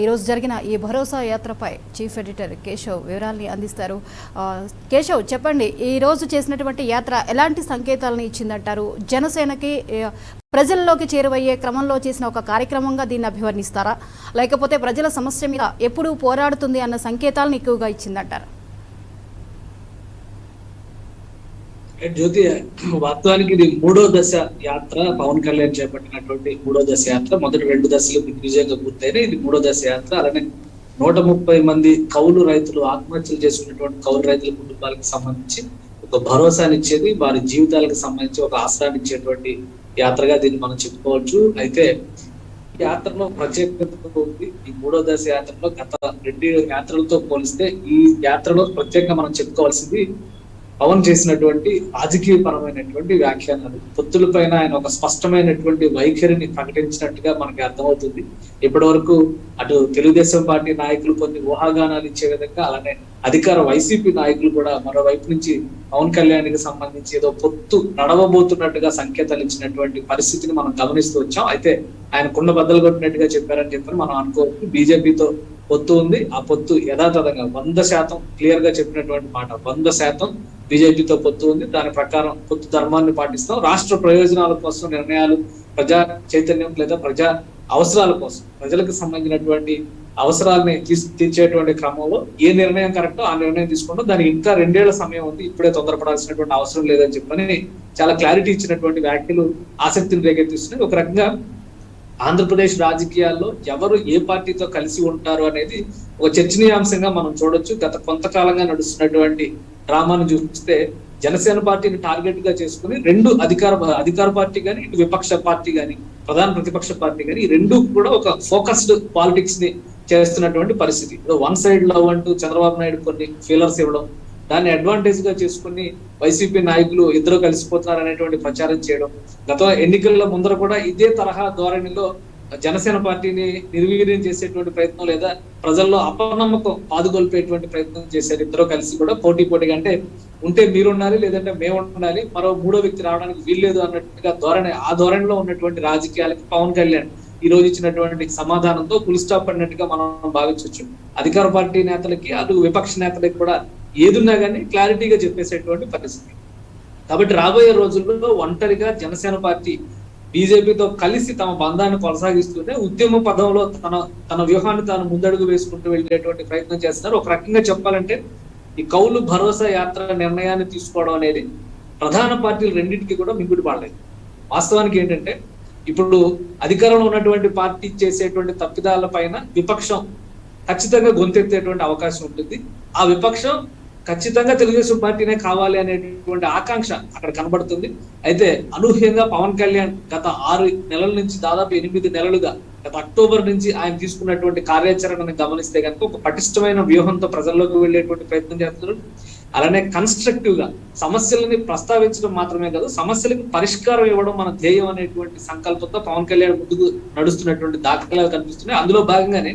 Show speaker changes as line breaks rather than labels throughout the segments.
ఈరోజు జరిగిన ఈ భరోసా యాత్రపై చీఫ్ ఎడిటర్ కేశవ్ వివరాల్ని అందిస్తారు. కేశవ్, చెప్పండి, ఈరోజు చేసినటువంటి యాత్ర ఎలాంటి సంకేతాలను ఇచ్చిందంటారు? జనసేనకి ప్రజల్లోకి చేరువయ్యే క్రమంలో చేసిన ఒక కార్యక్రమంగా దీన్ని అభివర్ణిస్తారా, లేకపోతే ప్రజల సమస్య మీద ఎప్పుడు పోరాడుతుంది అన్న సంకేతాలను ఎక్కువగా ఇచ్చిందంటారా?
జ్యోతి, వాస్తవానికి ఇది 3వ దశ యాత్ర. పవన్ కళ్యాణ్ చేపట్టినటువంటి 3వ దశ యాత్ర. మొదటి 2 దశలు విజయంగా పూర్తయినాయి. ఇది 3వ దశ యాత్ర. అలానే 130 మంది కౌలు రైతులు ఆత్మహత్యలు చేసుకున్నటువంటి కౌలు రైతుల కుటుంబాలకు సంబంధించి ఒక భరోసానిచ్చేది, వారి జీవితాలకు సంబంధించి ఒక ఆసరాన్నిచ్చేటువంటి యాత్రగా దీన్ని మనం చెప్పుకోవచ్చు. అయితే యాత్రలో ప్రత్యేకత ఉంది. ఈ 3వ దశ యాత్రలో గత 2 యాత్రలతో పోలిస్తే ఈ యాత్రలో ప్రత్యేకంగా మనం చెప్పుకోవాల్సింది పవన్ చేసినటువంటి రాజకీయ పరమైనటువంటి వ్యాఖ్యానాలు. పొత్తుల పైన ఆయన ఒక స్పష్టమైనటువంటి వైఖరిని ప్రకటించినట్టుగా మనకి అర్థమవుతుంది. ఇప్పటి వరకు అటు తెలుగుదేశం పార్టీ నాయకులు కొన్ని ఊహాగానాలు ఇచ్చే విధంగా, అలానే అధికార వైసీపీ నాయకులు కూడా మరోవైపు నుంచి పవన్ కళ్యాణ్కి సంబంధించి ఏదో పొత్తు నడవబోతున్నట్టుగా సంకేతాలు ఇచ్చినటువంటి పరిస్థితిని మనం గమనిస్తూ వచ్చాం. అయితే ఆయన కుండ బద్దలు కొట్టినట్టుగా చెప్పారని చెప్పని మనం అనుకోవచ్చు. బీజేపీతో పొత్తు ఉంది. ఆ పొత్తు యథాతథంగా 100% క్లియర్ గా చెప్పినటువంటి మాట. 100% బీజేపీతో పొత్తు ఉంది. దాని ప్రకారం పొత్తు ధర్మాన్ని పాటిస్తాం. రాష్ట్ర ప్రయోజనాల కోసం నిర్ణయాలు, ప్రజా చైతన్యం లేదా ప్రజా అవసరాల కోసం, ప్రజలకు సంబంధించినటువంటి అవసరాలని తీర్చేటువంటి క్రమంలో ఏ నిర్ణయం కరెక్టో ఆ నిర్ణయం తీసుకుంటాం. దానికి ఇంకా 2 ఏళ్ల సమయం ఉంది. ఇప్పుడే తొందరపడాల్సినటువంటి అవసరం లేదని చెప్పని చాలా క్లారిటీ ఇచ్చినటువంటి వ్యాఖ్యలు ఆసక్తిని రేకెత్తిస్తున్నాయి. ఒక రకంగా ఆంధ్రప్రదేశ్ రాజకీయాల్లో ఎవరు ఏ పార్టీతో కలిసి ఉంటారు అనేది ఒక చర్చనీయాంశంగా మనం చూడొచ్చు. గత కొంతకాలంగా నడుస్తున్నటువంటి డ్రామాను చూస్తే జనసేన పార్టీని టార్గెట్ గా చేసుకుని 2 అధికార పార్టీ కానీ, ఇటు విపక్ష పార్టీ కానీ, ప్రధాన ప్రతిపక్ష పార్టీ కానీ, ఈ 2 కూడా ఒక ఫోకస్డ్ పాలిటిక్స్ ని చేస్తున్నటువంటి పరిస్థితి. వన్ సైడ్ లవ్ అంటూ చంద్రబాబు నాయుడు కొన్ని ఫీలర్స్ ఇవ్వడం, దాన్ని అడ్వాంటేజ్ గా చేసుకుని వైసీపీ నాయకులు ఇద్దరు కలిసిపోతున్నారు అనేటువంటి ప్రచారం చేయడం, గత ఎన్నికల ముందర కూడా ఇదే తరహా ధోరణిలో జనసేన పార్టీని నిర్వీర్యం చేసేటువంటి ప్రయత్నం లేదా ప్రజల్లో అపనమ్మకం పాదుకొల్పేటువంటి ప్రయత్నం చేశారు. ఇద్దరు కలిసి కూడా పోటీగా, అంటే ఉంటే మీరు ఉండాలి లేదంటే మేము ఉండాలి, మరో 3వ వ్యక్తి రావడానికి వీల్లేదు అన్నట్టుగా ఆ ధోరణిలో ఉన్నటువంటి రాజకీయాలకి పవన్ కళ్యాణ్ ఈ రోజు ఇచ్చినటువంటి సమాధానంతో ఫుల్ స్టాప్ పడినట్టుగా మనం భావించవచ్చు. అధికార పార్టీ నేతలకి, అటు విపక్ష నేతలకి కూడా ఏదున్నా కానీ క్లారిటీగా చెప్పేసేటువంటి పరిస్థితి. కాబట్టి రాబోయే రోజుల్లో ఒంటరిగా జనసేన పార్టీ బీజేపీతో కలిసి తమ బంధాన్ని కొనసాగిస్తూనే ఉద్యమ పదంలో తన వ్యూహాన్ని తాను ముందడుగు వేసుకుంటూ వెళ్ళేటువంటి ప్రయత్నం చేస్తున్నారు. ఒక రకంగా చెప్పాలంటే ఈ కౌలు భరోసా యాత్ర నిర్ణయాన్ని తీసుకోవడం అనేది ప్రధాన పార్టీలు రెండింటికి కూడా మింగుడు పడలేదు. వాస్తవానికి ఏంటంటే ఇప్పుడు అధికారంలో ఉన్నటువంటి పార్టీ చేసేటువంటి తప్పిదాల పైన విపక్షం ఖచ్చితంగా గొంతెత్తేటువంటి అవకాశం ఉంటుంది. ఆ విపక్షం ఖచ్చితంగా తెలుగుదేశం పార్టీనే కావాలి అనేటువంటి ఆకాంక్ష అక్కడ కనబడుతుంది. అయితే అనూహ్యంగా పవన్ కళ్యాణ్ గత 6 నెలల నుంచి దాదాపు 8 నెలలుగా, గత అక్టోబర్ నుంచి ఆయన తీసుకున్నటువంటి కార్యాచరణను గమనిస్తే కనుక ఒక పటిష్టమైన వ్యూహంతో ప్రజల్లోకి వెళ్ళేటువంటి ప్రయత్నం చేస్తున్నారు. అలానే కన్స్ట్రక్టివ్ గా సమస్యలని ప్రస్తావించడం మాత్రమే కాదు, సమస్యలకు పరిష్కారం ఇవ్వడం మన ధ్యేయం అనేటువంటి సంకల్పంతో పవన్ కళ్యాణ్ ముందుకు నడుస్తున్నటువంటి దాఖలాలు కనిపిస్తున్నాయి. అందులో భాగంగానే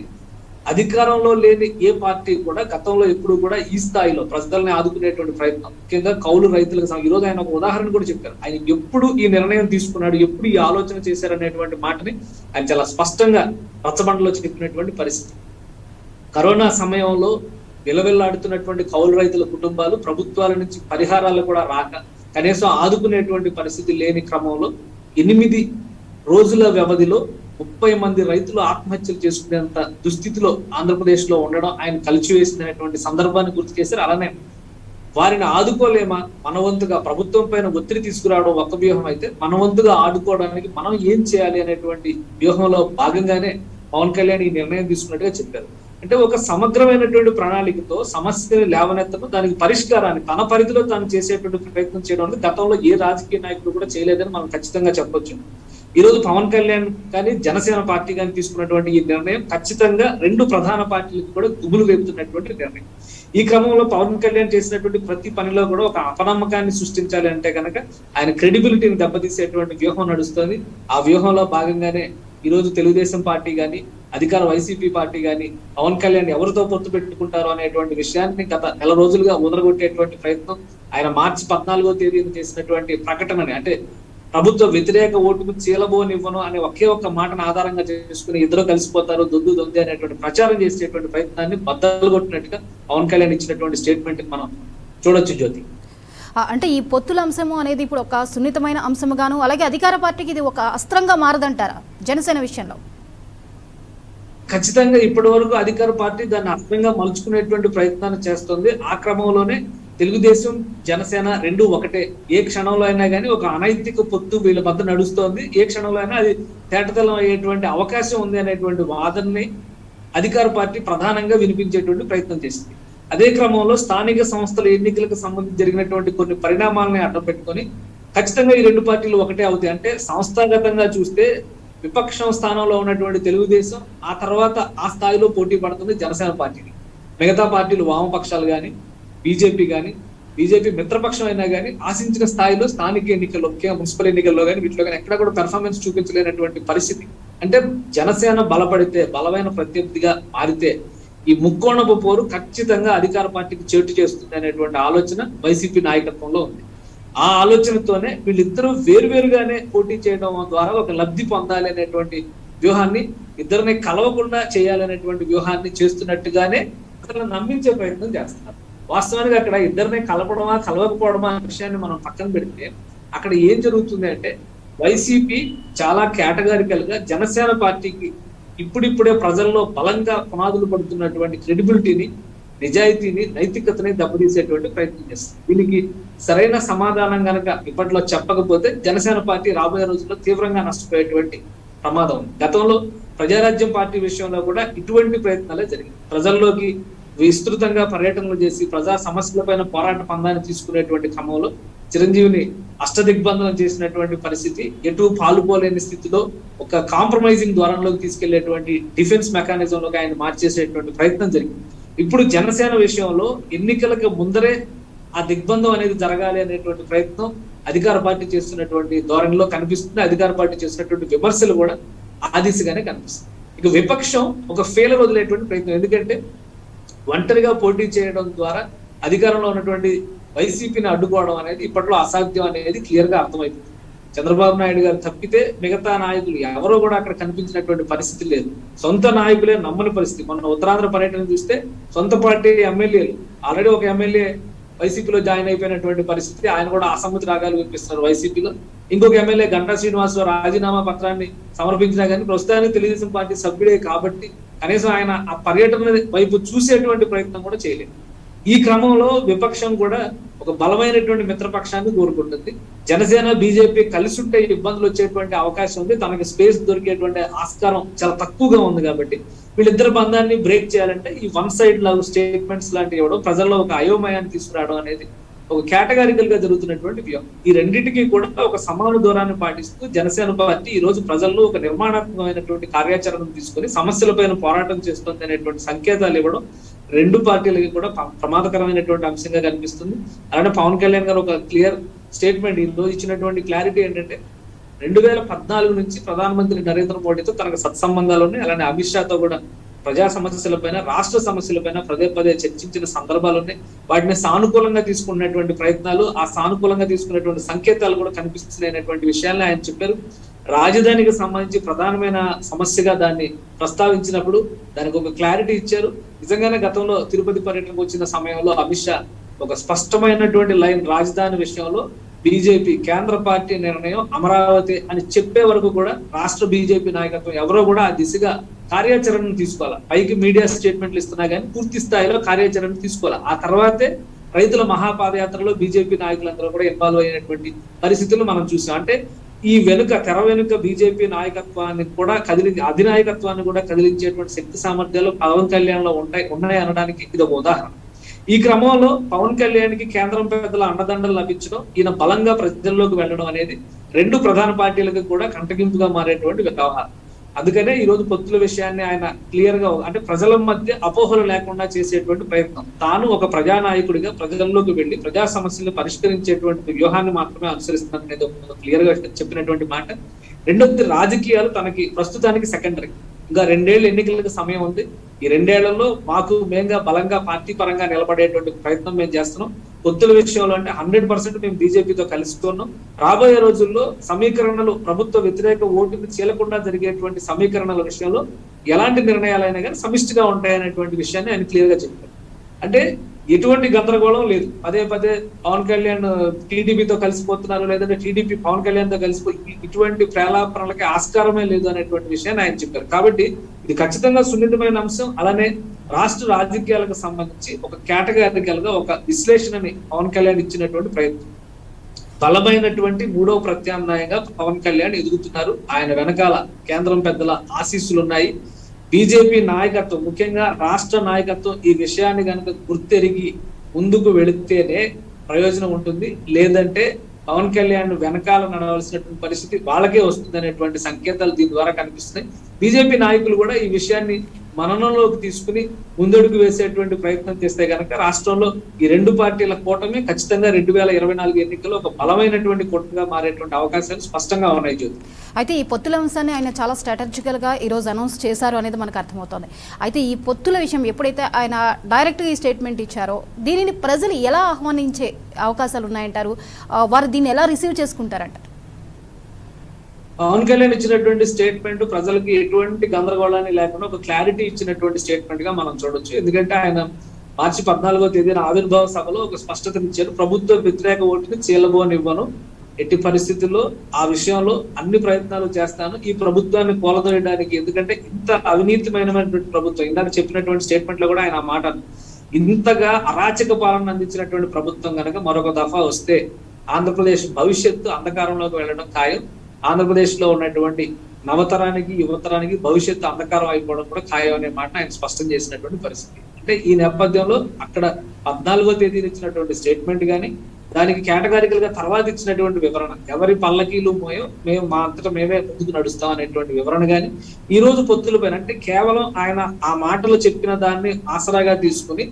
అధికారంలో లేని ఏ పార్టీ కూడా గతంలో ఎప్పుడు కూడా ఈ స్థాయిలో ప్రజల్ని ఆదుకునేటువంటి ప్రయత్నం, ముఖ్యంగా కౌలు రైతులకు ఈ రోజు ఆయన ఒక ఉదాహరణ కూడా చెప్పారు. ఆయన ఎప్పుడు ఈ నిర్ణయం తీసుకున్నాడు, ఎప్పుడు ఈ ఆలోచన చేశారనేటువంటి మాటని ఆయన చాలా స్పష్టంగా రచ్చబండలో చెప్పినటువంటి పరిస్థితి. కరోనా సమయంలో విలవిల్లాడుతున్నటువంటి కౌలు రైతుల కుటుంబాలు ప్రభుత్వాల నుంచి పరిహారాలు కూడా రాక కనీసం ఆదుకునేటువంటి పరిస్థితి లేని క్రమంలో 8 రోజుల వ్యవధిలో 30 మంది రైతులు ఆత్మహత్యలు చేసుకునేంత దుస్థితిలో ఆంధ్రప్రదేశ్ లో ఉండడం ఆయన కలిచివేసినటువంటి సందర్భాన్ని గుర్తు చేశారు. అలానే వారిని ఆదుకోలేమా, మన వంతుగా ప్రభుత్వం పైన ఒత్తిడి తీసుకురావడం ఒక వ్యూహం అయితే, మన వంతుగా ఆదుకోవడానికి మనం ఏం చేయాలి అనేటువంటి వ్యూహంలో భాగంగానే పవన్ కళ్యాణ్ ఈ నిర్ణయం తీసుకున్నట్టుగా చెప్పారు. అంటే ఒక సమగ్రమైనటువంటి ప్రణాళికతో సమస్యని లేవనెత్తడం, దానికి పరిష్కారాన్ని తన పరిధిలో తాను చేసేటువంటి ప్రయత్నం చేయడం గతంలో ఏ రాజకీయ నాయకుడు కూడా చేయలేదని మనం ఖచ్చితంగా చెప్పొచ్చు. ఈ రోజు పవన్ కళ్యాణ్ కానీ జనసేన పార్టీ కానీ తీసుకున్నటువంటి ఈ నిర్ణయం ఖచ్చితంగా 2 ప్రధాన పార్టీలకు కూడా దుమ్ములు రేపుతున్నటువంటి నిర్ణయం. ఈ క్రమంలో పవన్ కళ్యాణ్ చేసినటువంటి ప్రతి పనిలో కూడా ఒక అపనమ్మకాన్ని సృష్టించాలి అంటే కనుక ఆయన క్రెడిబిలిటీని దెబ్బతీసేటువంటి వ్యూహం నడుస్తుంది. ఆ వ్యూహంలో భాగంగానే ఈ రోజు తెలుగుదేశం పార్టీ కానీ, అధికార వైసీపీ పార్టీ కానీ పవన్ కళ్యాణ్ ఎవరితో పొత్తు పెట్టుకుంటారో అనేటువంటి విషయాన్ని గత నెల రోజులుగా ఉదరగొట్టేటువంటి ప్రయత్నం, ఆయన మార్చి 14వ తేదీన చేసినటువంటి ప్రకటనని, అంటే ప్రభుత్వ వ్యతిరేక ఓటుకు చీలబోనివ్వను అనే ఒకే ఒక్క మాటను ఆధారంగా చేసుకుని ఇద్దరు కలిసిపోతారు దొంది అనేటువంటి ప్రచారం చేసేటువంటి ప్రయత్నాన్ని బద్దలు కొట్టినట్టుగా పవన్ కళ్యాణ్ ఇచ్చినటువంటి స్టేట్మెంట్ మనం చూడొచ్చు జ్యోతి.
అంటే ఈ పొత్తుల అంశము అనేది ఇప్పుడు ఒక సున్నితమైన అంశముగాను, అలాగే అధికార పార్టీకి ఇది ఒక అస్త్రంగా మారదంటారా జనసేన విషయంలో?
ఖచ్చితంగా ఇప్పటి వరకు అధికార పార్టీ దాన్ని అర్థంగా మలుచుకునేటువంటి ప్రయత్నాన్ని చేస్తుంది. ఆ క్రమంలోనే తెలుగుదేశం జనసేన రెండు ఒకటే. ఏ క్షణంలో అయినా కానీ ఒక అనైతిక పొత్తు వీళ్ళ మధ్య నడుస్తోంది. ఏ క్షణంలో అయినా అది తేటతెల్లం అయ్యేటువంటి అవకాశం ఉంది అనేటువంటి వాదనని అధికార పార్టీ ప్రధానంగా వినిపించేటువంటి ప్రయత్నం చేసింది. అదే క్రమంలో స్థానిక సంస్థల ఎన్నికలకు సంబంధించి జరిగినటువంటి కొన్ని పరిణామాలని అడ్డం పెట్టుకొని ఖచ్చితంగా ఈ రెండు పార్టీలు ఒకటే అవుతాయి. అంటే సంస్థాగతంగా చూస్తే విపక్షం స్థానంలో ఉన్నటువంటి తెలుగుదేశం ఆ తర్వాత ఆ స్థాయిలో పోటీ పడుతుంది జనసేన పార్టీని. మిగతా పార్టీలు వామపక్షాలు కానీ బీజేపీ మిత్రపక్షం అయినా కానీ ఆశించిన స్థాయిలో స్థానిక ఎన్నికల్లో, ముఖ్యంగా మున్సిపల్ ఎన్నికల్లో కానీ వీటిలో కానీ ఎక్కడ కూడా పెర్ఫార్మెన్స్ చూపించలేనటువంటి పరిస్థితి. అంటే జనసేన బలపడితే, బలమైన ప్రత్యర్థిగా మారితే ఈ ముక్కోణపు పోరు ఖచ్చితంగా అధికార పార్టీకి చేటు చేస్తుంది అనేటువంటి ఆలోచన వైసీపీ నాయకత్వంలో ఉంది. ఆ ఆలోచనతోనే వీళ్ళిద్దరూ వేరువేరుగానే పోటీ చేయడం ద్వారా ఒక లబ్ధి పొందాలి అనేటువంటి వ్యూహాన్ని, ఇద్దరిని కలవకుండా చేయాలనేటువంటి వ్యూహాన్ని చేస్తున్నట్టుగానే అసలు నమ్మించే ప్రయత్నం చేస్తున్నారు. వాస్తవానికి అక్కడ ఇద్దరిని కలపడమా కలవకపోవడమా అనే విషయాన్ని మనం పక్కన పెడితే అక్కడ ఏం జరుగుతుంది అంటే వైసీపీ చాలా కేటగారికల్ గా జనసేన పార్టీకి ఇప్పుడిప్పుడే ప్రజల్లో బలంగా పునాదులు పడుతున్నటువంటి క్రెడిబిలిటీని, నిజాయితీని, నైతికతని దెబ్బతీసేటువంటి ప్రయత్నం చేస్తుంది. దీనికి సరైన సమాధానం కనుక ఇప్పట్లో చెప్పకపోతే జనసేన పార్టీ రాబోయే రోజుల్లో తీవ్రంగా నష్టపోయేటువంటి ప్రమాదం ఉంది. గతంలో ప్రజారాజ్యం పార్టీ విషయంలో కూడా ఇటువంటి ప్రయత్నాలే జరిగింది. ప్రజల్లోకి విస్తృతంగా పర్యటనలు చేసి ప్రజా సమస్యలపైన పోరాట పందాన్ని తీసుకునేటువంటి క్రమంలో చిరంజీవిని అష్టదిగ్బంధనం చేసినటువంటి పరిస్థితి, ఎటు పాలుపోలేని స్థితిలో ఒక కాంప్రమైజింగ్ ద్వారంలోకి తీసుకెళ్లేటువంటి డిఫెన్స్ మెకానిజంలోకి ఆయన మార్చేసేటువంటి ప్రయత్నం జరిగింది. ఇప్పుడు జనసేన విషయంలో ఎన్నికలకు ముందరే ఆ దిగ్బంధం అనేది జరగాలి అనేటువంటి ప్రయత్నం అధికార పార్టీ చేస్తున్నటువంటి ధోరణిలో కనిపిస్తుంది. అధికార పార్టీ చేస్తున్నటువంటి విమర్శలు కూడా ఆ దిశగానే కనిపిస్తుంది. ఇక విపక్షం ఒక ఫెయిలర్ వదిలేటువంటి ప్రయత్నం. ఎందుకంటే ఒంటరిగా పోటీ చేయడం ద్వారా అధికారంలో ఉన్నటువంటి వైసీపీని అడ్డుకోవడం అనేది ఇప్పట్లో అసాధ్యం అనేది క్లియర్ గా అర్థమైపోతుంది. చంద్రబాబు నాయుడు గారు తప్పితే మిగతా నాయకులు ఎవరో కూడా అక్కడ కనిపించినటువంటి పరిస్థితి లేదు. సొంత నాయకులే నమ్మని పరిస్థితి. మొన్న ఉత్తరాంధ్ర పర్యటన చూస్తే సొంత పార్టీ ఎమ్మెల్యేలు, ఆల్రెడీ ఒక ఎమ్మెల్యే వైసీపీలో జాయిన్ అయిపోయినటువంటి పరిస్థితి, ఆయన కూడా అసమ్మతి రాగాలు వినిపిస్తున్నారు వైసీపీలో. ఇంకొక ఎమ్మెల్యే గంటా శ్రీనివాసరావు రాజీనామా పత్రాన్ని సమర్పించినా కానీ ప్రస్తుతానికి తెలుగుదేశం పార్టీ సభ్యుడే కాబట్టి కనీసం ఆయన ఆ పర్యటన వైపు చూసేటువంటి ప్రయత్నం కూడా చేయలేదు. ఈ క్రమంలో విపక్షం కూడా ఒక బలమైనటువంటి మిత్రపక్షాన్ని కోరుకుంటుంది. జనసేన బీజేపీ కలిసి ఉంటే ఇబ్బందులు వచ్చేటువంటి అవకాశం ఉంది. తనకి స్పేస్ దొరికేటువంటి ఆస్కారం చాలా తక్కువగా ఉంది. కాబట్టి వీళ్ళిద్దరు బంధాన్ని బ్రేక్ చేయాలంటే ఈ వన్ సైడ్ లవ్ స్టేట్మెంట్స్ లాంటివి ఇవ్వడం, ప్రజల్లో ఒక అయోమయాన్ని తీసుకురావడం అనేది ఒక కేటగారికల్ గా జరుగుతున్నటువంటి వ్యూహం. ఈ రెండింటికి కూడా ఒక సమాన దూరాన్ని పాటిస్తూ జనసేన పార్టీ ఈ రోజు ప్రజల్లో ఒక నిర్మాణాత్మకమైనటువంటి కార్యాచరణను తీసుకొని సమస్యలపైన పోరాటం చేస్తుంది అనేటువంటి సంకేతాలు ఇవ్వడం రెండు పార్టీలకి కూడా ప్రమాదకరమైనటువంటి అంశంగా కనిపిస్తుంది. అలానే పవన్ కళ్యాణ్ గారు ఒక క్లియర్ స్టేట్మెంట్ ఈ రోజు ఇచ్చినటువంటి క్లారిటీ ఏంటంటే 2014 నుంచి ప్రధానమంత్రి నరేంద్ర మోడీతో తనకు సత్సంబంధాలు ఉన్నాయి. అలానే అమిత్ షాతో కూడా ప్రజా సమస్యలపైన, రాష్ట్ర సమస్యలపైన పదే చర్చించిన సందర్భాలు ఉన్నాయి. వాటిని సానుకూలంగా తీసుకున్నటువంటి ప్రయత్నాలు, ఆ సానుకూలంగా తీసుకున్నటువంటి సంకేతాలు కూడా కనిపిస్తున్నాయనేటువంటి విషయాన్ని ఆయన చెప్పారు. రాజధానికి సంబంధించి ప్రధానమైన సమస్యగా దాన్ని ప్రస్తావించినప్పుడు దానికి ఒక క్లారిటీ ఇచ్చారు. నిజంగానే గతంలో తిరుపతి పర్యటనకు వచ్చిన సమయంలో అమిత్ షా ఒక స్పష్టమైనటువంటి లైన్, రాజధాని విషయంలో బీజేపీ కేంద్ర పార్టీ నిర్ణయం అమరావతి అని చెప్పే వరకు కూడా రాష్ట్ర బీజేపీ నాయకత్వం ఎవరో కూడా ఆ దిశగా కార్యాచరణను తీసుకోవాలి. పైకి మీడియా స్టేట్మెంట్లు ఇస్తున్నా కానీ పూర్తి స్థాయిలో కార్యాచరణ తీసుకోవాలి. ఆ తర్వాతే రైతుల మహాపాదయాత్రలో బీజేపీ నాయకులందరూ కూడా ఇన్వాల్వ్ అయినటువంటి పరిస్థితులు మనం చూసాం. అంటే ఈ తెర వెనుక బీజేపీ నాయకత్వాన్ని కూడా అధినాయకత్వాన్ని కూడా కదిలించేటువంటి శక్తి సామర్థ్యాలు పవన్ కళ్యాణ్ లో ఉన్నాయి అనడానికి ఇది ఒక ఉదాహరణ. ఈ క్రమంలో పవన్ కళ్యాణ్ కి కేంద్రం పెద్దల అండదండలు లభించడం, ఈయన బలంగా ప్రజల్లోకి వెళ్ళడం అనేది రెండు ప్రధాన పార్టీలకు కూడా కంటగింపుగా మారేటువంటి వ్యవహారం. అందుకనే ఈ రోజు పొత్తుల విషయాన్ని ఆయన క్లియర్ గా, అంటే ప్రజల మధ్య అపోహలు లేకుండా చేసేటువంటి ప్రయత్నం, తాను ఒక ప్రజానాయకుడిగా ప్రజల్లోకి వెళ్లి ప్రజా సమస్యలను పరిష్కరించేటువంటి వ్యూహాన్ని మాత్రమే అనుసరిస్తున్నారు అనేది క్లియర్ గా చెప్పినటువంటి మాట. రెండోది, రాజకీయాలు తనకి ప్రస్తుతానికి సెకండరీ. ఇంకా 2 ఏళ్ళు ఎన్నికలకు సమయం ఉంది. ఈ 2 ఏళ్లలో మేంగా బలంగా పార్టీ పరంగా నిలబడేటువంటి ప్రయత్నం మేము చేస్తున్నాం. పొత్తుల విషయంలో అంటే 100% మేము బీజేపీతో కలుసుకున్నాం. రాబోయే రోజుల్లో సమీకరణలు, ప్రభుత్వ వ్యతిరేక ఓటుని చీలకుండా జరిగేటువంటి సమీకరణల విషయంలో ఎలాంటి నిర్ణయాలైనా కానీ సమిష్టిగా ఉంటాయనేటువంటి విషయాన్ని ఆయన క్లియర్ గా చెప్పారు. అంటే ఎటువంటి గందరగోళం లేదు. పదే పవన్ కళ్యాణ్ టీడీపీతో కలిసిపోతున్నారు, లేదంటే టీడీపీ పవన్ కళ్యాణ్ తో కలిసిపోయి ఇటువంటి ప్రేలాపనలకి ఆస్కారమే లేదు అనేటువంటి విషయాన్ని ఆయన చెప్పారు. కాబట్టి ఇది ఖచ్చితంగా సున్నితమైన అంశం. అలానే రాష్ట్ర రాజకీయాలకు సంబంధించి ఒక కేటగారికల్ గా ఒక విశ్లేషణని పవన్ కళ్యాణ్ ఇచ్చినటువంటి ప్రయత్నం. బలమైనటువంటి 3వ ప్రత్యామ్నాయంగా పవన్ కళ్యాణ్ ఎదుగుతున్నారు. ఆయన వెనకాల కేంద్రం పెద్దల ఆశీస్సులు ఉన్నాయి. బీజేపీ నాయకత్వం, ముఖ్యంగా రాష్ట్ర నాయకత్వం ఈ విషయాన్ని కనుక గుర్తెరిగి ముందుకు వెళితేనే ప్రయోజనం ఉంటుంది. లేదంటే పవన్ కళ్యాణ్ వెనకాల నడవలసినటువంటి పరిస్థితి వాళ్ళకే వస్తుంది అనేటువంటి సంకేతాలు దీని ద్వారా కనిపిస్తున్నాయి. బీజేపీ నాయకులు కూడా ఈ విషయాన్ని మననంలోకి తీసుకుని ముందడుగు వేసేటువంటి ప్రయత్నం చేస్తే గనక రాష్ట్రంలో ఈ 2 పార్టీల కూటమి ఖచ్చితంగా 2024 ఎన్నికల్లో ఒక బలమైనటువంటి కూటమిగా మారేటువంటి అవకాశాలు స్పష్టంగా ఉన్నాయి. జ్యోతి,
అయితే ఈ పొత్తుల అంశాన్ని ఆయన చాలా స్ట్రాటజికల్ గా ఈ రోజు అనౌన్స్ చేశారు అనేది మనకు అర్థమవుతోంది. అయితే ఈ పొత్తుల విషయం ఎప్పుడైతే ఆయన డైరెక్ట్ గా ఈ స్టేట్మెంట్ ఇచ్చారో దీనిని ప్రజలు ఎలా ఆహ్వానించే అవకాశాలు ఉన్నాయంటారు? వారు దీన్ని ఎలా రిసీవ్ చేసుకుంటారంటారు?
పవన్ కళ్యాణ్ ఇచ్చినటువంటి స్టేట్మెంట్ ప్రజలకి ఎటువంటి గందరగోళాన్ని లేకుండా ఒక క్లారిటీ ఇచ్చినటువంటి స్టేట్మెంట్ గా మనం చూడొచ్చు. ఎందుకంటే ఆయన మార్చి 14వ తేదీన ఆవిర్భావ సభలో ఒక స్పష్టతనిచ్చారు. ప్రభుత్వ వ్యతిరేక ఓటుని చీలబోనివ్వను, ఎట్టి పరిస్థితుల్లో ఆ విషయంలో అన్ని ప్రయత్నాలు చేస్తాను ఈ ప్రభుత్వాన్ని కూలదోయడానికి. ఎందుకంటే ఇంత అవినీతిమైనటువంటి ప్రభుత్వం, ఇందాక చెప్పినటువంటి స్టేట్మెంట్ లో కూడా ఆయన ఆ మాట, ఇంతగా అరాచక పాలన అందించినటువంటి ప్రభుత్వం కనుక మరొక దఫా వస్తే ఆంధ్రప్రదేశ్ భవిష్యత్తు అంధకారంలోకి వెళ్ళడం ఖాయం. ఆంధ్రప్రదేశ్ లో ఉన్నటువంటి నవతరానికి, యువతరానికి భవిష్యత్తు అంధకారం అయిపోవడం కూడా ఖాయం అనే మాట ఆయన స్పష్టం చేసినటువంటి పరిస్థితి. అంటే ఈ నేపథ్యంలో అక్కడ 14వ తేదీన ఇచ్చినటువంటి స్టేట్మెంట్ కానీ, దానికి కేటగారికల్ గా తర్వాత ఇచ్చినటువంటి వివరణ, ఎవరి పల్లకీలు మోయో మేము మా అంతటా మేమే ముందుకు నడుస్తాం అనేటువంటి వివరణ కానీ, ఈ రోజు పొత్తులపైన అంటే కేవలం ఆయన ఆ మాటలు చెప్పిన దాన్ని ఆసరాగా తీసుకుని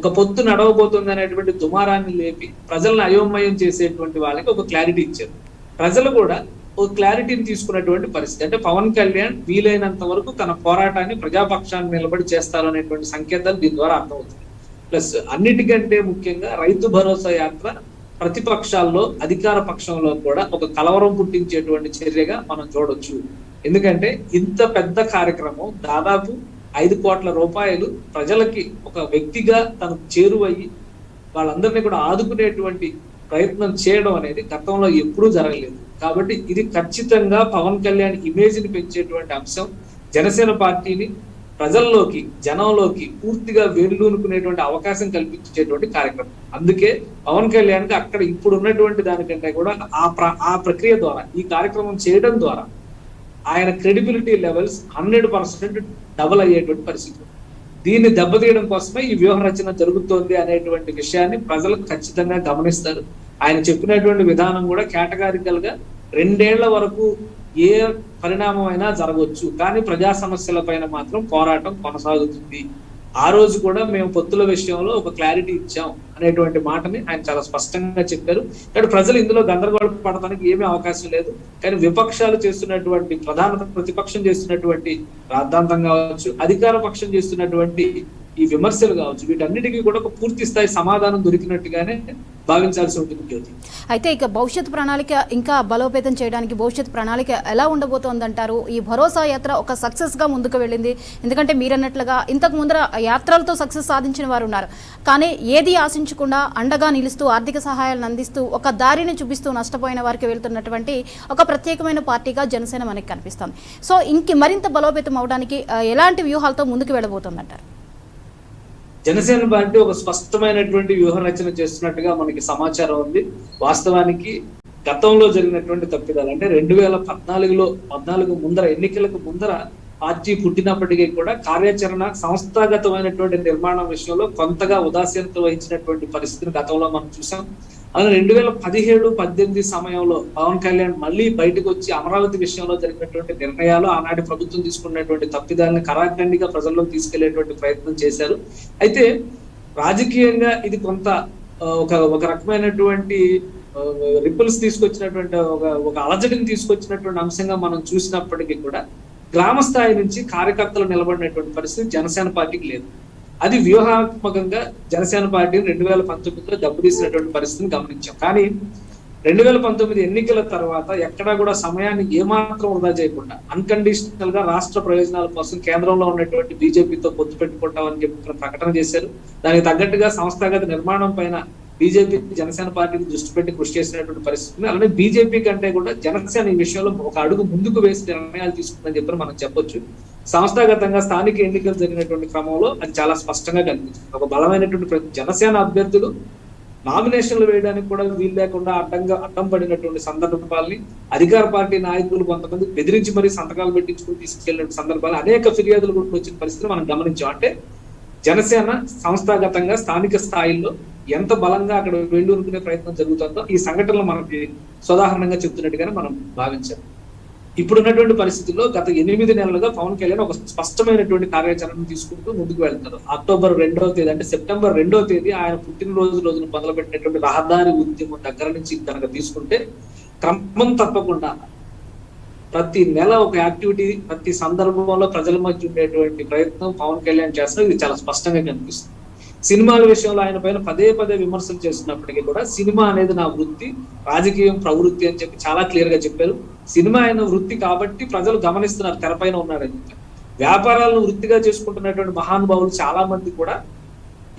ఒక పొత్తు నడవబోతుంది అనేటువంటి దుమారాన్ని లేపి ప్రజలను అయోమయం చేసేటువంటి వాళ్ళకి ఒక క్లారిటీ ఇచ్చారు. ప్రజలు కూడా ఒక క్లారిటీని తీసుకున్నటువంటి పరిస్థితి. అంటే పవన్ కళ్యాణ్ వీలైనంత వరకు తన పోరాటాన్ని ప్రజాపక్షాన్ని నిలబడి చేస్తారు అనేటువంటి సంకేతాలు దీని ద్వారా అర్థమవుతుంది. ప్లస్ అన్నిటికంటే ముఖ్యంగా రైతు భరోసా యాత్ర ప్రతిపక్షాల్లో, అధికార పక్షంలో కూడా ఒక కలవరం పుట్టించేటువంటి చర్యగా మనం చూడొచ్చు. ఎందుకంటే ఇంత పెద్ద కార్యక్రమం, దాదాపు 5 కోట్ల రూపాయలు ప్రజలకి ఒక వ్యక్తిగా తనకు చేరువయ్యి వాళ్ళందరినీ కూడా ఆదుకునేటువంటి ప్రయత్నం చేయడం అనేది గతంలో ఎప్పుడూ జరగలేదు. కాబట్టి ఇది ఖచ్చితంగా పవన్ కళ్యాణ్ ఇమేజ్ ని పెంచేటువంటి అంశం. జనసేన పార్టీని ప్రజల్లోకి, జనంలోకి పూర్తిగా వేళ్ళూనుకునేటువంటి అవకాశం కల్పించేటువంటి కార్యక్రమం. అందుకే పవన్ కళ్యాణ్ కి అక్కడ ఇప్పుడు ఉన్నటువంటి దానికంటే కూడా ఆ ప్రక్రియ ద్వారా, ఈ కార్యక్రమం చేయడం ద్వారా ఆయన క్రెడిబిలిటీ లెవెల్స్ 100% డబుల్ అయ్యేటువంటి పరిస్థితి. దీన్ని దెబ్బతీయడం కోసమే ఈ వ్యూహ రచన జరుగుతోంది అనేటువంటి విషయాన్ని ప్రజలు ఖచ్చితంగా గమనిస్తారు. ఆయన చెప్పినటువంటి విధానం కూడా కేటగారికల్ గా 2 ఏళ్ల వరకు ఏ పరిణామం అయినా జరగవచ్చు, కానీ ప్రజా సమస్యల పైన మాత్రం పోరాటం కొనసాగుతుంది. ఆ రోజు కూడా మేము పొత్తుల విషయంలో ఒక క్లారిటీ ఇచ్చాం అనేటువంటి మాటని ఆయన చాలా స్పష్టంగా చెప్పారు. కానీ ప్రజలు ఇందులో గందరగోళ పడటానికి ఏమీ అవకాశం లేదు. కానీ విపక్షాలు చేస్తున్నటువంటి, ప్రధాన ప్రతిపక్షం చేస్తున్నటువంటి రాద్ధాంతం కావచ్చు, అధికార పక్షం చేస్తున్నటువంటి ఈ విమర్శలు కావచ్చు, వీటన్నిటికీ కూడా ఒక పూర్తి స్థాయి సమాధానం దొరికినట్టుగానే భావించాల్సి ఉంటుంది జ్యోతి.
అయితే ఇక భవిష్యత్ ప్రణాళిక ఇంకా బలోపేతం చేయడానికి భవిష్యత్ ప్రణాళిక ఎలా ఉండబోతోందంటారు? ఈ భరోసా యాత్ర ఒక సక్సెస్ గా ముందుకు వెళ్ళింది. ఎందుకంటే మీరన్నట్లుగా ఇంతకు ముందర యాత్రలతో సక్సెస్ సాధించిన వారు ఉన్నారు. కానీ ఏది ఆశించకుండా అండగా నిలుస్తూ, ఆర్థిక సహాయాలను అందిస్తూ, ఒక దారిని చూపిస్తూ నష్టపోయిన వారికి వెళ్తున్నటువంటి ఒక ప్రత్యేకమైన పార్టీగా జనసేన మనకి కనిపిస్తుంది. సో మరింత బలోపేతం అవడానికి ఎలాంటి వ్యూహాలతో ముందుకు వెళ్ళబోతోందంటారు?
జనసేన పార్టీ ఒక స్పష్టమైనటువంటి వ్యూహ రచన చేస్తున్నట్టుగా మనకి సమాచారం ఉంది. వాస్తవానికి గతంలో జరిగినటువంటి తప్పిదాలు, అంటే 2014 ముందర, ఎన్నికలకు ముందర పార్టీ పుట్టినప్పటికీ కూడా కార్యాచరణ, సంస్థాగతమైనటువంటి నిర్మాణం విషయంలో కొంతగా ఉదాసీనత వహించినటువంటి పరిస్థితిని గతంలో మనం చూసాం. అలాగే 2017-18 సమయంలో పవన్ కళ్యాణ్ మళ్ళీ బయటకు వచ్చి అమరావతి విషయంలో జరిగినటువంటి నిర్ణయాలు, ఆనాటి ప్రభుత్వం తీసుకున్నటువంటి తప్పిదాలను కరాఖండిగా ప్రజల్లోకి తీసుకెళ్లేటువంటి ప్రయత్నం చేశారు. అయితే రాజకీయంగా ఇది కొంత ఒక రకమైనటువంటి రిపుల్స్ తీసుకొచ్చినటువంటి, ఒక అలజడిని తీసుకొచ్చినటువంటి అంశంగా మనం చూసినప్పటికీ కూడా గ్రామ స్థాయి నుంచి కార్యకర్తలు నిలబడినటువంటి పరిస్థితి జనసేన పార్టీకి లేదు. అది వ్యూహాత్మకంగా జనసేన పార్టీని 2019లో దెబ్బతీసినటువంటి పరిస్థితిని గమనించాం. కానీ 2019 ఎన్నికల తర్వాత ఎక్కడా కూడా సమయాన్ని ఏమాత్రం వృధా చేయకుండా అన్కండిషనల్ గా రాష్ట్ర ప్రయోజనాల కోసం కేంద్రంలో ఉన్నటువంటి బీజేపీతో పొత్తు పెట్టుకుంటామని చెప్పి ప్రకటన చేశారు. దానికి తగ్గట్టుగా సంస్థాగత నిర్మాణం పైన బీజేపీ జనసేన పార్టీని దృష్టి పెట్టి కృషి చేసినటువంటి పరిస్థితి. అలానే బీజేపీ కంటే కూడా జనసేన ఈ విషయంలో ఒక అడుగు ముందుకు వేసి నిర్ణయాలు తీసుకుందని చెప్పి మనం చెప్పొచ్చు. సంస్థాగతంగా స్థానిక ఎన్నికలు జరిగినటువంటి క్రమంలో అది చాలా స్పష్టంగా కనిపిస్తుంది. ఒక బలమైనటువంటి జనసేన అభ్యర్థులు నామినేషన్లు వేయడానికి కూడా వీలు లేకుండా అడ్డం పడినటువంటి సందర్భాలని అధికార పార్టీ నాయకులు కొంతమంది బెదిరించి మరీ సంతకాలు పెట్టించుకుని తీసుకెళ్లిన సందర్భాలు అనేక ఫిర్యాదులు కూడా వచ్చిన పరిస్థితి మనం గమనించాం. అంటే జనసేన సంస్థాగతంగా స్థానిక స్థాయిలో ఎంత బలంగా అక్కడ వెళ్ళుకునే ప్రయత్నం జరుగుతుందో ఈ సంఘటనలు మనకి సోదాహరణంగా చెప్తున్నట్టుగానే మనం భావించాం. ఇప్పుడున్నటువంటి పరిస్థితుల్లో గత 8 నెలలుగా పవన్ కళ్యాణ్ ఒక స్పష్టమైనటువంటి కార్యాచరణను తీసుకుంటూ ముందుకు వెళ్తారు. అక్టోబర్ 2వ తేదీ అంటే సెప్టెంబర్ 2వ తేదీ ఆయన రోజున మొదలుపెట్టినటువంటి రహదారి ఉద్యమం దగ్గర నుంచి కనుక తీసుకుంటే క్రమం తప్పకుండా ప్రతి నెల ఒక యాక్టివిటీ, ప్రతి సందర్భంలో ప్రజల మధ్య ఉండేటువంటి ప్రయత్నం పవన్ కళ్యాణ్ చేస్తారు. ఇది చాలా స్పష్టంగా కనిపిస్తుంది. సినిమాల విషయంలో ఆయన పైన పదే విమర్శలు చేస్తున్నప్పటికీ కూడా సినిమా అనేది నా వృత్తి, రాజకీయం ప్రవృత్తి అని చెప్పి చాలా క్లియర్ గా చెప్పారు. సినిమా ఆయన వృత్తి కాబట్టి ప్రజలు గమనిస్తున్నారు, తెరపైన ఉన్నారని చెప్పి. వ్యాపారాలను వృత్తిగా చేసుకుంటున్నటువంటి మహానుభావులు చాలా మంది కూడా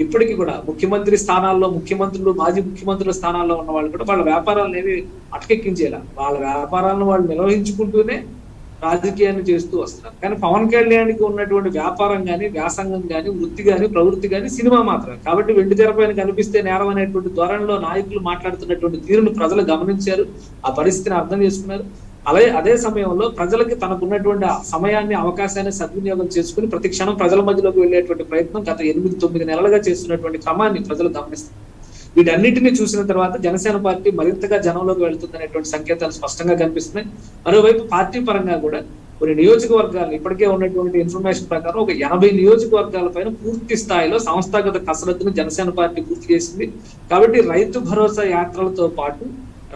ఇప్పటికీ కూడా ముఖ్యమంత్రి స్థానాల్లో, ముఖ్యమంత్రులు, మాజీ ముఖ్యమంత్రుల స్థానాల్లో ఉన్న వాళ్ళు కూడా వాళ్ళ వ్యాపారాలను ఏవి అటకెక్కించేలా వాళ్ళ వ్యాపారాలను వాళ్ళు నిర్వహించుకుంటూనే రాజకీయాన్ని చేస్తూ వస్తున్నారు. కానీ పవన్ కళ్యాణ్కి ఉన్నటువంటి వ్యాపారం కానీ, వ్యాసంగం కానీ, వృత్తి కానీ, ప్రవృత్తి కానీ సినిమా మాత్రమే. కాబట్టి వెండి తెరపైన కనిపిస్తే నేరం అనేటువంటి ధోరణిలో నాయకులు మాట్లాడుతున్నటువంటి తీరును ప్రజలు గమనించారు, ఆ పరిస్థితిని అర్థం చేసుకున్నారు. అలాగే అదే సమయంలో ప్రజలకి తనకున్నటువంటి సమయాన్ని, అవకాశాన్ని సద్వినియోగం చేసుకుని ప్రతి క్షణం ప్రజల మధ్యలోకి వెళ్ళేటువంటి ప్రయత్నం గత 8-9 నెలలుగా చేస్తున్నటువంటి క్రమాన్ని ప్రజలు గమనిస్తారు. వీటన్నిటిని చూసిన తర్వాత జనసేన పార్టీ మరింతగా జనంలోకి వెళ్తుందనేటువంటి సంకేతాలు స్పష్టంగా కనిపిస్తున్నాయి. మరోవైపు పార్టీ పరంగా కూడా కొన్ని నియోజకవర్గాలు ఇప్పటికే ఉన్నటువంటి ఇన్ఫర్మేషన్ ప్రకారం ఒక 80 నియోజకవర్గాల పైన పూర్తి స్థాయిలో సంస్థాగత కసరత్తును జనసేన పార్టీ పూర్తి చేసింది. కాబట్టి రైతు భరోసా యాత్రలతో పాటు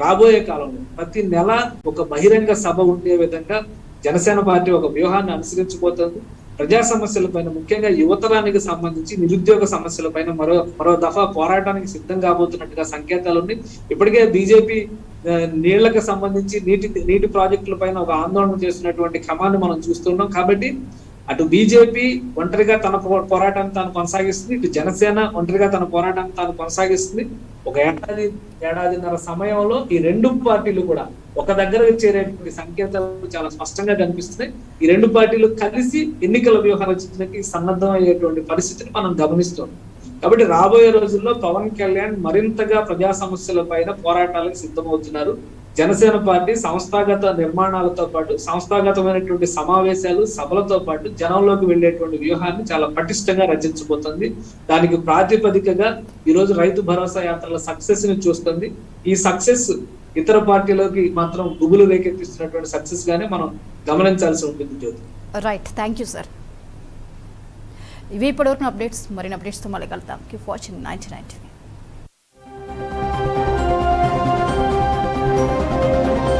రాబోయే కాలంలో ప్రతి నెల ఒక బహిరంగ సభ ఉండే విధంగా జనసేన పార్టీ ఒక వ్యూహాన్ని అనుసరించబోతోంది. ప్రజా సమస్యలపైన, ముఖ్యంగా యువతరానికి సంబంధించి నిరుద్యోగ సమస్యలపైన మరో దఫా పోరాటానికి సిద్ధం కాబోతున్నట్టుగా సంకేతాలు ఉన్నాయి. ఇప్పటికే బీజేపీ నీళ్లకు సంబంధించి నీటి ప్రాజెక్టుల పైన ఒక ఆందోళన చేస్తున్నటువంటి క్రమాన్ని మనం చూస్తున్నాం. కాబట్టి అటు బీజేపీ ఒంటరిగా తన పోరాటాన్ని తాను కొనసాగిస్తుంది, ఇటు జనసేన ఒంటరిగా తన పోరాటాన్ని తాను కొనసాగిస్తుంది. ఒక ఏడాదిన్నర సమయంలో ఈ రెండు పార్టీలు కూడా ఒక దగ్గర చేరేటువంటి సంకేతాలు చాలా స్పష్టంగా కనిపిస్తున్నాయి. ఈ రెండు పార్టీలు కలిసి ఎన్నికల వ్యూహ రచనకి సన్నద్ధం అయ్యేటువంటి పరిస్థితిని మనం గమనిస్తున్నాం. కాబట్టి రాబోయే రోజుల్లో పవన్ కళ్యాణ్ మరింతగా ప్రజా సమస్యల పైన పోరాటాలకు సిద్ధమవుతున్నారు. జనసేన పార్టీ సంస్థాగత నిర్మాణాలతో పాటు, సంస్థాగతమైనటువంటి సమావేశాలు, సభలతో పాటు జనంలోకి వెళ్లేటువంటి వ్యూహాన్ని చాలా పటిష్టంగా రచించబోతుంది. దానికి ప్రాతిపదికగా ఈ రోజు రైతు భరోసా యాత్రల సక్సెస్ ని చూస్తుంది. ఈ సక్సెస్ ఇతర పార్టీలోకి మాత్రం గుబులు రేకెత్తిస్తున్నటువంటి సక్సెస్ గానే మనం గమనించాల్సి ఉంటుంది. జ్యోతి,
రైట్, థ్యాంక్ యూ సార్. ఇవి ఇప్పటివరకు అప్డేట్స్. మరిన్ని అప్డేట్స్తో మళ్ళీ కలుద్దాం. Keep watching 99 TV.